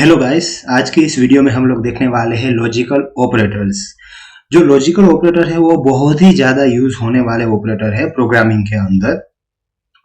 Hello guys, आज की इस वीडियो में हम लोग देखने वाले हैं लॉजिकल ऑपरेटर्स। जो लॉजिकल ऑपरेटर है वो बहुत ही ज्यादा यूज होने वाले ऑपरेटर है प्रोग्रामिंग के अंदर।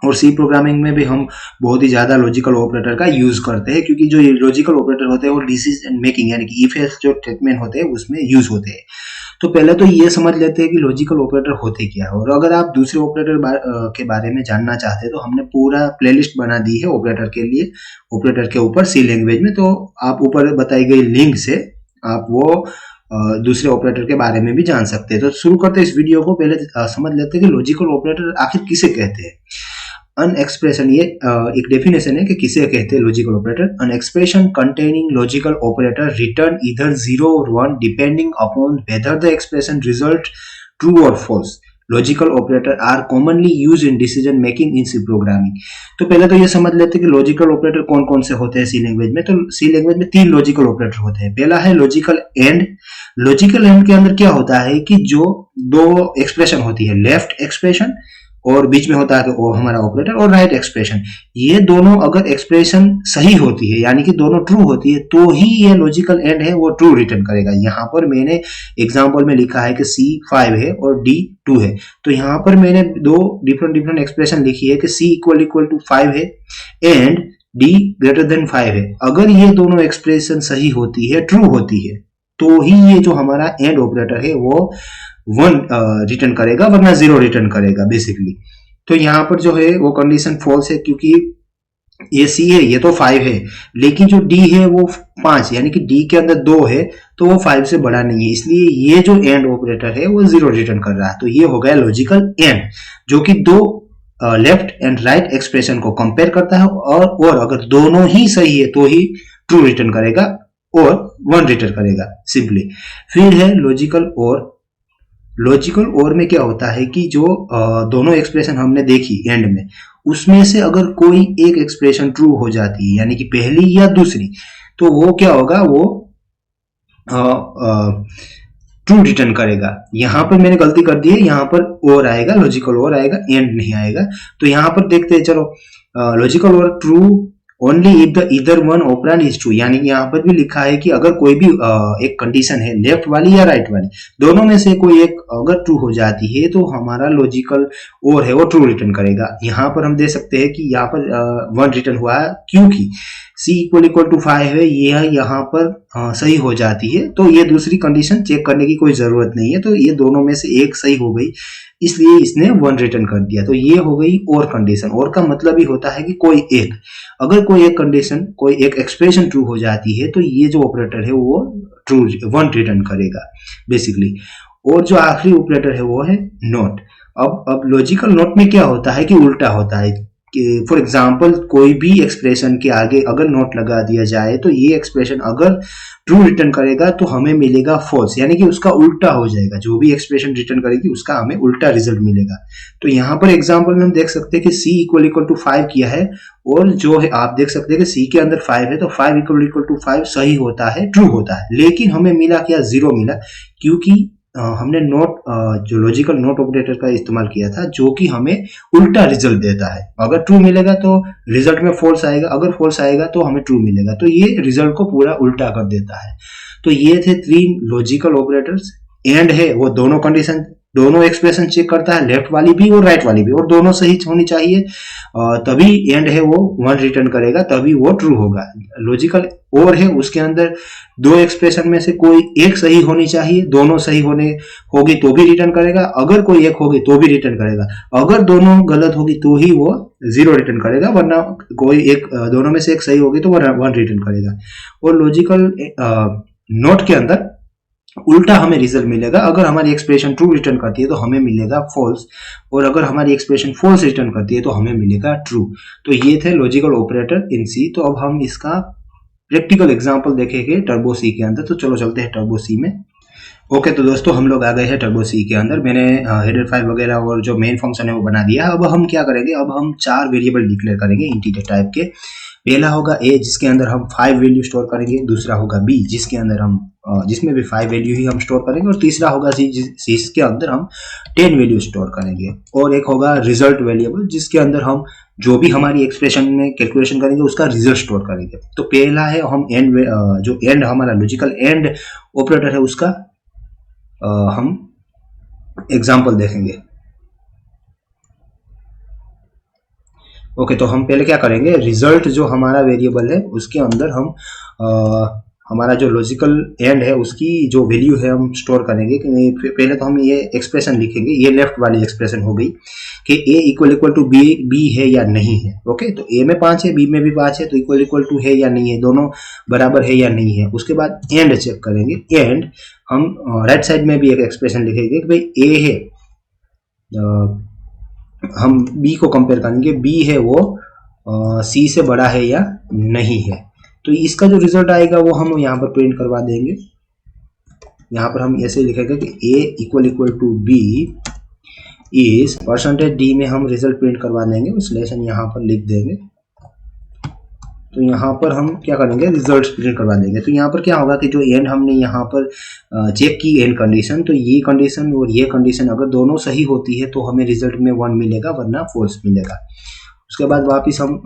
और सी प्रोग्रामिंग में भी हम बहुत ही ज्यादा लॉजिकल ऑपरेटर का यूज करते हैं, क्योंकि जो ये लॉजिकल ऑपरेटर होते हैं वो डिसीजन मेकिंग यानी कि इफ एल्स जो स्टेटमेंट होते हैं उसमें यूज होते हैं। तो पहले तो ये समझ लेते हैं कि लॉजिकल ऑपरेटर होते क्या है। और अगर आप दूसरे ऑपरेटर के बारे में जानना चाहते हैं तो हमने पूरा प्लेलिस्ट बना दी है ऑपरेटर के लिए, ऑपरेटर के ऊपर सी लैंग्वेज में। तो आप ऊपर बताई गई लिंक से आप वो दूसरे ऑपरेटर के बारे में भी जान सकते हैं। तो शुरू करते हैं इस वीडियो को। पहले समझ लेते हैं कि लॉजिकल ऑपरेटर आखिर किसे कहते हैं। अन एक्सप्रेशन, ये एक डेफिनेशन है कि किसे कहते हैं logical operator. An expression containing logical operator return इधर 0 और 1 depending upon whether the expression result true और false. Logical operator are commonly use in decision making in C programming. तो पहले तो ये समझ लेते हैं कि लॉजिकल ऑपरेटर कौन कौन से होते हैं सी लैंग्वेज में। तो सी लैंग्वेज में 3 लॉजिकल ऑपरेटर होते हैं। पहला है लॉजिकल एंड। लॉजिकल एंड के अंदर क्या होता है कि जो दो एक्सप्रेशन होती है, लेफ्ट एक्सप्रेशन और बीच में होता है वो हमारा ऑपरेटर, और राइट एक्सप्रेशन, ये दोनों अगर एक्सप्रेशन सही होती है यानी कि दोनों ट्रू होती है तो ही ये लॉजिकल एंड है वो ट्रू रिटर्न करेगा। यहाँ पर मैंने एग्जांपल में लिखा है कि C 5 है और D 2 है। तो यहाँ पर मैंने दो डिफरेंट एक्सप्रेशन लिखी है कि C इक्वल टू 5 है एंड D ग्रेटर देन 5 है। अगर ये दोनों एक्सप्रेशन सही होती है, ट्रू होती है, तो ही ये जो हमारा एंड ऑपरेटर है वो 1 रिटर्न करेगा, वरना 0 रिटर्न करेगा बेसिकली। तो यहाँ पर जो है वो कंडीशन फॉल्स है, क्योंकि ये C है, ये तो 5 है, लेकिन जो D है वो 5 यानी कि D के अंदर 2 है तो वो 5 से बड़ा नहीं है, इसलिए ये जो एंड ऑपरेटर है वो 0 रिटर्न कर रहा है। तो ये हो गया लॉजिकल एंड, जो कि दो लेफ्ट एंड राइट एक्सप्रेशन को कंपेयर करता है और अगर दोनों ही सही है तो ही ट्रू रिटर्न करेगा और 1 रिटर्न करेगा सिंपली। फिर है लॉजिकल और। लॉजिकल और में क्या होता है कि जो दोनों एक्सप्रेशन हमने देखी एंड में, उसमें से अगर कोई एक एक्सप्रेशन ट्रू हो जाती है यानी कि पहली या दूसरी, तो वो क्या होगा, वो ट्रू रिटर्न करेगा। यहां पर मैंने गलती कर दी है, यहां पर और आएगा, लॉजिकल और आएगा, एंड नहीं आएगा। तो यहां पर देखते हैं, चलो लॉजिकल और ट्रू ओनली इफ द इधर वन ऑपरेंड इज ट्रू, यानी कि यहाँ पर भी लिखा है कि अगर कोई भी एक कंडीशन है, लेफ्ट वाली या राइट वाली, दोनों में से कोई एक अगर ट्रू हो जाती है तो हमारा लॉजिकल और है वो ट्रू रिटर्न करेगा। यहाँ पर हम दे सकते हैं कि यहाँ पर 1 रिटर्न हुआ है क्योंकि C इक्वल टू 5 है, यह यहाँ पर सही हो जाती है, तो ये दूसरी कंडीशन चेक करने की कोई जरूरत नहीं है। तो ये दोनों में से एक सही हो गई, इसलिए इसने 1 रिटर्न कर दिया। तो ये हो गई और कंडीशन। और का मतलब ही होता है कि कोई एक, अगर कोई एक कंडीशन, कोई एक एक्सप्रेशन ट्रू हो जाती है तो ये जो ऑपरेटर है वो ट्रू 1 रिटर्न करेगा बेसिकली। और जो आखिरी ऑपरेटर है वो है नॉट। अब लॉजिकल नॉट में क्या होता है कि उल्टा होता है। फॉर एग्जाम्पल, कोई भी एक्सप्रेशन के आगे अगर नॉट लगा दिया जाए तो ये एक्सप्रेशन अगर ट्रू रिटर्न करेगा तो हमें मिलेगा फॉल्स, यानी कि उसका उल्टा हो जाएगा। जो भी एक्सप्रेशन रिटर्न करेगी उसका हमें उल्टा रिजल्ट मिलेगा। तो यहाँ पर एग्जाम्पल में हम देख सकते हैं कि C इक्वल टू 5 किया है, और जो है आप देख सकते हैं कि C के अंदर 5 है, तो 5 इक्वल टू 5 सही होता है, ट्रू होता है। लेकिन हमें मिला क्या, 0 मिला, क्योंकि हमने नोट जो लॉजिकल नोट ऑपरेटर का इस्तेमाल किया था, जो कि हमें उल्टा रिजल्ट देता है। अगर ट्रू मिलेगा तो रिजल्ट में फॉल्स आएगा, अगर फॉल्स आएगा तो हमें ट्रू मिलेगा। तो ये रिजल्ट को पूरा उल्टा कर देता है। तो ये थे 3 लॉजिकल ऑपरेटर्स। एंड है वो दोनों कंडीशन, दोनों एक्सप्रेशन चेक करता है, लेफ्ट वाली भी और राइट वाली भी, और दोनों सही होनी चाहिए, तभी एंड है वो 1 रिटर्न करेगा, तभी वो ट्रू होगा। लॉजिकल और है, उसके अंदर दो एक्सप्रेशन में से कोई एक सही होनी चाहिए, दोनों सही होगी तो भी रिटर्न करेगा, अगर कोई एक होगी तो भी रिटर्न करेगा, अगर दोनों गलत होगी तो ही वो 0 रिटर्न करेगा, वरना कोई एक दोनों में से एक सही होगी तो वो 1 रिटर्न करेगा। और लॉजिकल नोट के अंदर उल्टा हमें रिजल्ट मिलेगा। अगर हमारी एक्सप्रेशन ट्रू रिटर्न करती है तो हमें मिलेगा फॉल्स, और अगर हमारी एक्सप्रेशन फॉल्स रिटर्न करती है तो हमें मिलेगा ट्रू। तो ये थे लॉजिकल ऑपरेटर इन C। तो अब हम इसका प्रैक्टिकल एग्जांपल देखेंगे टर्बो C के अंदर। तो चलो चलते हैं टर्बो C में। ओके, तो दोस्तों हम लोग आ गए हैं टर्बो C के अंदर। मैंने हेडर फाइल वगैरह और जो मेन फंक्शन है वो बना दिया। अब हम क्या करेंगे, अब हम 4 वेरिएबल डिक्लेयर करेंगे इंटीजर टाइप के। पहला होगा A, जिसके अंदर हम 5 वैल्यू स्टोर करेंगे। दूसरा होगा B, जिसके अंदर हम जिसमें भी 5 वैल्यू ही हम स्टोर करेंगे। और तीसरा होगा C, जिसके अंदर हम 10 वैल्यू स्टोर करेंगे। और एक होगा रिजल्ट वेरिएबल, जिसके अंदर हम जो भी हमारी एक्सप्रेशन में कैलकुलेशन करेंगे उसका रिजल्ट स्टोर करेंगे। तो पहला है हम एंड, जो एंड हमारा लॉजिकल एंड ऑपरेटर है उसका हम एग्जाम्पल देखेंगे। ओके, तो हम पहले क्या करेंगे, रिजल्ट जो हमारा वेरिएबल है उसके अंदर हम हमारा जो लॉजिकल एंड है उसकी जो वैल्यू है हम स्टोर करेंगे। कि पहले तो हम ये एक्सप्रेशन लिखेंगे, ये लेफ्ट वाली एक्सप्रेशन हो गई कि a इक्वल टू बी है या नहीं है। ओके, तो a में 5 है, b में भी 5 है, तो इक्वल टू है या नहीं है, दोनों बराबर है या नहीं है। उसके बाद एंड चेक करेंगे। एंड हम राइट साइड में भी एक एक्सप्रेशन लिखेंगे कि भाई a है, हम b को कंपेयर करेंगे, b है वो c से बड़ा है या नहीं है। तो इसका जो रिजल्ट आएगा वो हम यहाँ पर प्रिंट करवा देंगे। यहाँ पर हम ऐसे लिखेंगे कि a इक्वल टू b इस परसेंटेज d में हम रिजल्ट प्रिंट करवा देंगे, उस लेसन यहाँ पर लिख देंगे। तो यहाँ पर हम क्या करेंगे, रिजल्ट प्रिंट करवा देंगे। तो यहाँ पर क्या होगा कि जो एंड हमने यहाँ पर चेक की एंड कंडीशन, तो ये कंडीशन और ये कंडीशन अगर दोनों सही होती है तो हमें रिजल्ट में 1 मिलेगा, वरना फॉल्स मिलेगा। उसके बाद वापिस हम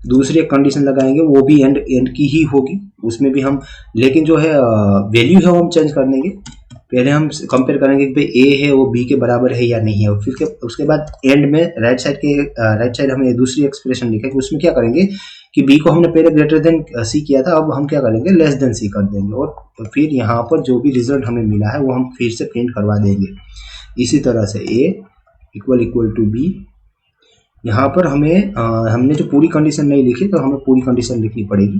दूसरी एक कंडीशन लगाएंगे, वो भी एंड की ही होगी, उसमें भी हम, लेकिन जो है वैल्यू है वो हम चेंज कर देंगे। पहले हम कंपेयर करेंगे कि भाई ए है वो बी के बराबर है या नहीं है, और फिर उसके बाद एंड में राइट साइड हमें दूसरी एक्सप्रेशन लिखेंगे। उसमें क्या करेंगे कि बी को हमने पहले ग्रेटर देन सी किया था, अब हम क्या करेंगे, लेस देन सी कर देंगे, और फिर यहाँ पर जो भी रिजल्ट हमें मिला है वो हम फिर से प्रिंट करवा देंगे। इसी तरह से ए इक्वल टू बी, यहाँ पर हमें हमने जो पूरी कंडीशन नहीं लिखी तो हमें पूरी कंडीशन लिखनी पड़ेगी।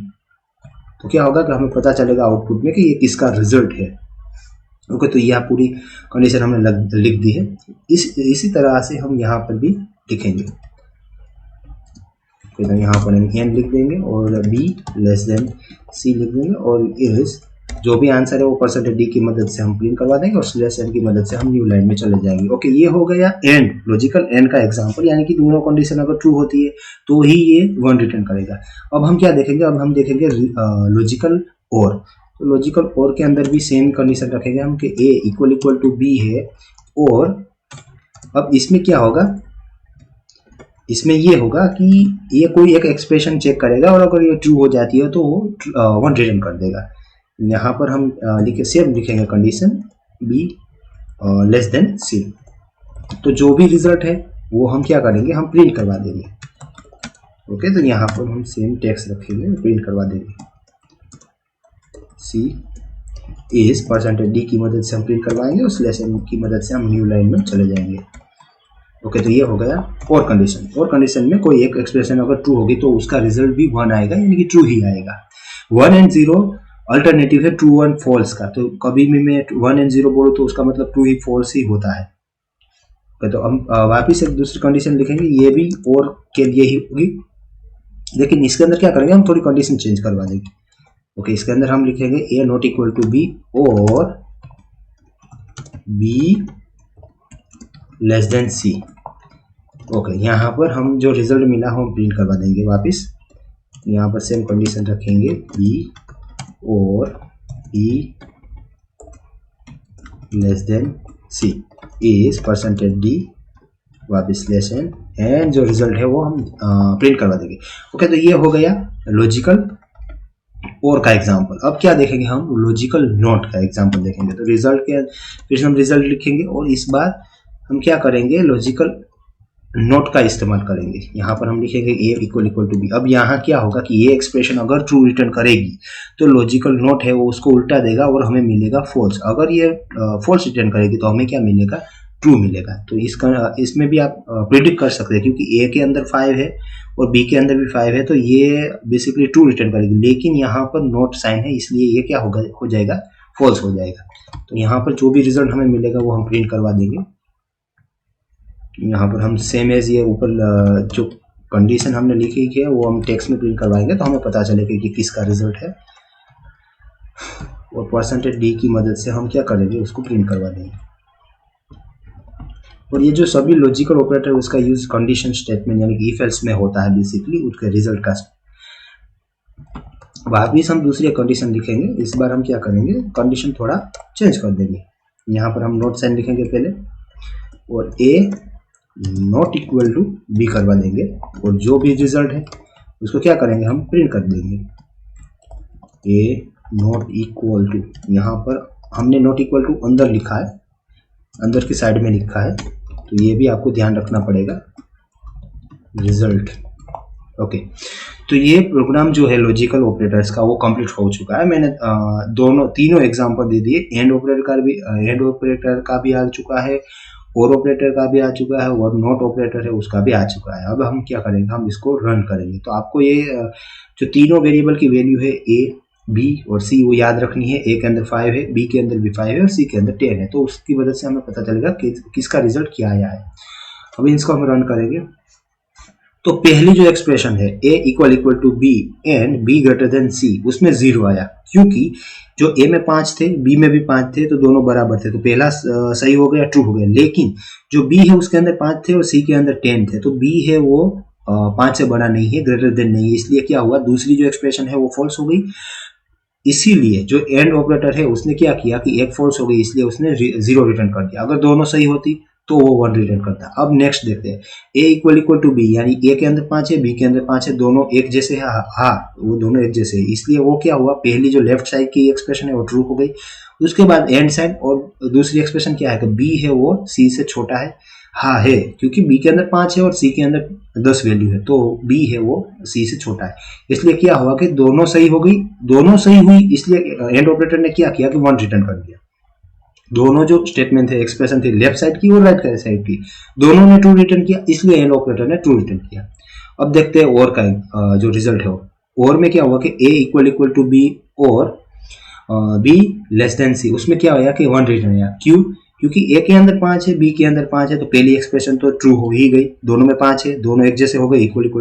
तो क्या होगा कि हमें पता चलेगा आउटपुट में कि ये किसका रिजल्ट है। ओके, तो यह पूरी कंडीशन हमने लिख दी है। इसी तरह से हम यहाँ पर भी लिखेंगे। तो यहाँ पर हम एन लिख देंगे और बी लेस देन सी लिख देंगे, और इस जो भी आंसर है वो परसेंटेज डी की मदद से हम प्रिंट करवा देंगे और स्लैश एन की मदद से हम न्यू लाइन में चले जाएंगे। ओके, ये हो गया एंड, लॉजिकल एंड का एग्जांपल, यानी कि दोनों कंडीशन अगर ट्रू होती है तो ही ये 1 रिटर्न करेगा। अब हम क्या देखेंगे, अब हम देखेंगे लॉजिकल और। तो लॉजिकल और के अंदर भी सेम कंडीशन रखेंगे हम कि a इक्वल टू b है, और अब इसमें क्या होगा, इसमें ये होगा कि ये कोई एक एक्सप्रेशन चेक करेगा और अगर ये ट्रू हो जाती है तो वो 1 रिटर्न कर देगा। यहाँ पर हम सेम लिखेंगे condition b less than c। तो जो भी रिजल्ट है वो हम क्या करेंगे, हम प्रिंट करवा देंगे। ओके, तो यहाँ पर हम सेम टेक्स्ट रखेंगे, प्रिंट करवा देंगे। C इस परसेंटेज D की मदद से हम प्रिंट करवाएंगे, उस लेसन की मदद से हम न्यू लाइन में चले जाएंगे। ओके, तो ये हो गया और कंडीशन। और कंडीशन में कोई एक एक्सप्रेशन अगर ट्रू होगी तो उसका रिजल्ट भी 1 आएगा, यानी कि ट्रू ही आएगा। 1 एंड 0 अल्टरनेटिव है ट्रू एंड फॉल्स का, तो कभी भी मैं 1 एंड 0 बोलूँ तो उसका मतलब ट्रू ही फॉल्स ही होता है। ओके, तो हम वापिस एक दूसरी कंडीशन लिखेंगे, ये भी और के लिए ही होगी, लेकिन इसके अंदर क्या करेंगे, हम थोड़ी कंडीशन चेंज करवा देंगे। ओके, इसके अंदर हम लिखेंगे a not equal to b और b less than c। Okay, यहाँ पर हम जो रिजल्ट मिला हम प्रिंट करवा देंगे वापस। यहाँ पर सेम कंडीशन रखेंगे, b और b लेस देन c इस परसेंटेज d वापस लेस एंड जो रिजल्ट है वो हम प्रिंट करवा देंगे। ओके, तो ये हो गया लॉजिकल और का एग्जाम्पल। अब क्या देखेंगे, हम लॉजिकल नॉट का एग्जाम्पल देखेंगे। तो रिजल्ट के फिर हम रिजल्ट लिखेंगे और इस बार हम क्या करेंगे, लॉजिकल नॉट का इस्तेमाल करेंगे। यहाँ पर हम लिखेंगे a इक्वल टू b। अब यहाँ क्या होगा कि ये एक्सप्रेशन अगर ट्रू रिटर्न करेगी तो लॉजिकल नॉट है वो उसको उल्टा देगा और हमें मिलेगा फॉल्स। अगर ये फॉल्स रिटर्न करेगी तो हमें क्या मिलेगा, ट्रू मिलेगा। तो इसमें भी आप प्रिडिक्ट कर सकते हैं, क्योंकि a के अंदर 5 है और b के अंदर भी 5 है, तो ये बेसिकली ट्रू रिटर्न करेगी, लेकिन यहाँ पर नॉट साइन है इसलिए ये क्या होगा, हो जाएगा फॉल्स हो जाएगा। तो यहाँ पर जो भी रिजल्ट हमें मिलेगा वो हम प्रिंट करवा देंगे। यहाँ पर हम सेम एज ये ऊपर जो कंडीशन हमने लिखी है वो हम टेक्स्ट में प्रिंट करवाएंगे, तो हमें पता चलेगा कि किसका रिजल्ट है, और परसेंटेज डी की मदद से हम क्या करेंगे, उसको प्रिंट करवा देंगे। और ये जो सभी लॉजिकल ऑपरेटर है उसका यूज कंडीशन स्टेटमेंट यानी कि इफ एल्स में होता है, बेसिकली उसके रिजल्ट का। वापिस हम दूसरी कंडीशन लिखेंगे, इस बार हम क्या करेंगे, कंडीशन थोड़ा चेंज कर देंगे। यहाँ पर हम नॉट साइन लिखेंगे पहले, और a not equal to B करवा देंगे और जो भी रिजल्ट है उसको क्या करेंगे, हम प्रिंट कर देंगे। ए नॉट इक्वल टू, यहाँ पर हमने नॉट इक्वल टू अंदर लिखा है, अंदर की साइड में लिखा है, तो ये भी आपको ध्यान रखना पड़ेगा। Result okay. तो ये प्रोग्राम जो है लॉजिकल ऑपरेटर्स का वो कंप्लीट हो चुका है। मैंने तीनों एग्जांपल दे दिए। एंड ऑपरेटर का भी आ चुका है, और ऑपरेटर का भी आ चुका है, और नॉट ऑपरेटर है उसका भी आ चुका है। अब हम क्या करेंगे, हम इसको रन करेंगे। तो आपको ये जो तीनों वेरिएबल की वैल्यू है ए, बी और सी, वो याद रखनी है। ए के अंदर 5 है, बी के अंदर भी 5 है और सी के अंदर 10 है। तो उसकी वजह से हमें पता चलेगा कि किसका रिजल्ट क्या आया है। अभी इसको हम रन करेंगे। तो पहली जो एक्सप्रेशन है a equal to B and b greater than C, उसमें 0 आया, क्योंकि जो a में 5 थे, b में भी 5 थे, तो दोनों बराबर थे, तो पहला सही हो गया, ट्रू हो गया। लेकिन जो b है उसके अंदर 5 थे और c के अंदर 10 थे, तो b है वो 5 से बड़ा नहीं है, ग्रेटर देन नहीं है, इसलिए क्या हुआ, दूसरी जो एक्सप्रेशन है वो फॉल्स हो गई। इसीलिए जो एंड ऑपरेटर है उसने क्या किया कि एक फॉल्स हो गई, इसलिए उसने 0 रिटर्न कर दिया। अगर दोनों सही होती तो वो 1 रिटर्न करता। अब नेक्स्ट देखते हैं, a इक्वल टू बी, यानी a के अंदर 5 है, b के अंदर 5 है, दोनों एक जैसे है। हाँ, वो दोनों एक जैसे है, इसलिए वो क्या हुआ, पहली जो लेफ्ट साइड की एक्सप्रेशन है वो ट्रू हो गई। उसके बाद एंड साइड, और दूसरी एक्सप्रेशन क्या है कि b है वो c से छोटा है। हाँ है, क्योंकि b के अंदर 5 है और c के अंदर 10 वैल्यू है, तो b है वो c से छोटा है। इसलिए क्या हुआ कि दोनों सही हो गई, दोनों सही हुई, इसलिए एंड ऑपरेटर ने क्या किया कि 1 रिटर्न कर दिया। दोनों जो स्टेटमेंट थे, एक्सप्रेशन थी लेफ्ट साइड की और राइट साइड की, दोनों ने ट्रू रिटर्न किया, इसलिए एंड ऑपरेटर ने ट्रू रिटर्न किया। अब देखते हैं और का जो रिजल्ट है, और में क्या हुआ कि a इक्वल टू बी और b लेस देन सी, उसमें क्या हुआ कि 1 रिटर्न आया। क्यों? क्योंकि a के अंदर 5 है, b के अंदर 5 है, तो पहली एक्सप्रेशन तो ट्रू हो ही गई, दोनों में 5 है, दोनों एक जैसे हो गए, इक्वल टू।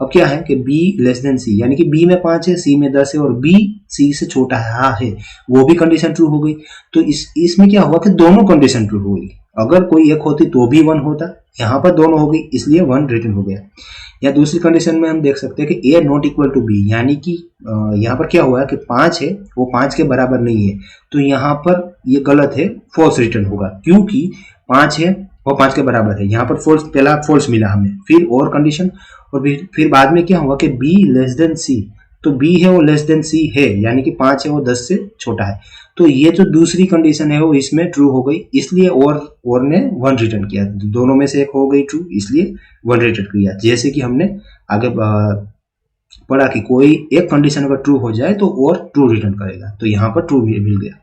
अब क्या है कि b लेस देन c, यानी कि b में 5 है, c में 10 है और b c से छोटा है। हाँ है, वो भी कंडीशन ट्रू हो गई। तो इसमें क्या हुआ कि दोनों कंडीशन ट्रू हो गई। अगर कोई एक होती तो भी 1 होता, यहाँ पर दोनों हो गई, इसलिए 1 रिटर्न हो गया। या दूसरी कंडीशन में हम देख सकते हैं कि a not equal to b, यानी कि यहाँ पर क्या हुआ है कि 5 है, वो 5 के बराबर नहीं है, तो यहाँ पर ये गलत है, फॉल्स रिटर्न होगा, क्योंकि 5 है वो 5 के बराबर है। यहाँ पर फॉल्स, पहला फॉल्स मिला हमें, फिर और कंडीशन, और फिर बाद में क्या हुआ कि b लेस देन c, तो b है वो लेस देन c है, यानी कि 5 है वो 10 से छोटा है। तो ये जो दूसरी कंडीशन है वो इसमें ट्रू हो गई, इसलिए और ने 1 रिटर्न किया। दोनों में से एक हो गई ट्रू, इसलिए 1 रिटर्न किया। जैसे कि हमने आगे पढ़ा कि कोई एक कंडीशन अगर ट्रू हो जाए तो और ट्रू रिटर्न करेगा, तो यहाँ पर ट्रू मिल गया।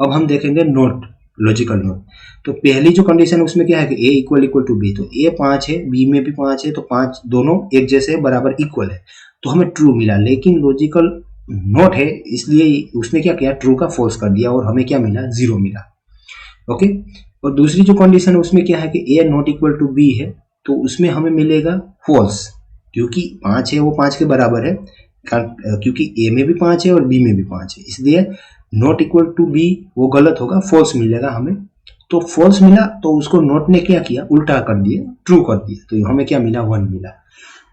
अब हम देखेंगे नोट, लॉजिकल नोट। तो पहली जो कंडीशन है उसमें क्या है कि a इक्वल टू b, तो a 5 है, b में भी 5 है, तो 5 दोनों एक जैसे बराबर इक्वल है, तो हमें ट्रू मिला। लेकिन लॉजिकल नोट है, इसलिए उसने क्या किया, ट्रू का फॉल्स कर दिया और हमें क्या मिला, 0 मिला। ओके। और दूसरी जो कंडीशन है उसमें क्या है कि a not equal to b है, तो उसमें हमें मिलेगा फॉल्स, क्योंकि 5 है वो 5 के बराबर है, क्योंकि a में भी 5 है और b में भी 5 है, इसलिए नॉट इक्वल टू b वो गलत होगा, फॉल्स मिलेगा हमें। तो फॉल्स मिला, तो उसको नोट ने क्या किया, उल्टा कर दिया, ट्रू कर दिया, तो हमें क्या मिला, 1 मिला।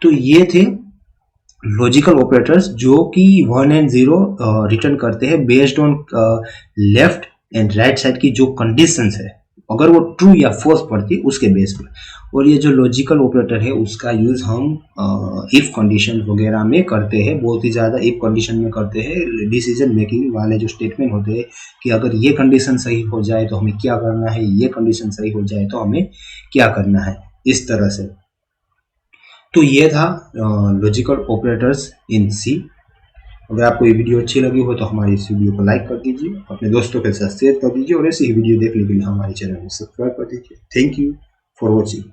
तो ये थे लॉजिकल ऑपरेटर्स जो कि 1 एंड 0 रिटर्न करते हैं based on left and right side की जो कंडीशंस है, अगर वो ट्रू या फॉल्स पड़ती है उसके बेस पर। और ये जो लॉजिकल ऑपरेटर है उसका यूज हम इफ कंडीशन वगैरह में करते हैं, बहुत ही ज़्यादा इफ कंडीशन में करते हैं। डिसीजन मेकिंग वाले जो स्टेटमेंट होते हैं कि अगर ये कंडीशन सही हो जाए तो हमें क्या करना है, ये कंडीशन सही हो जाए तो हमें क्या करना है, इस तरह से। तो ये था लॉजिकल ऑपरेटर्स इन सी। अगर आपको ये वीडियो अच्छी लगी हो तो हमारी इस वीडियो को लाइक कर दीजिए, अपने दोस्तों के साथ शेयर कर दीजिए, और ऐसी ही वीडियो देखने के लिए हमारे चैनल को सब्सक्राइब कर दीजिए। Thank you for watching.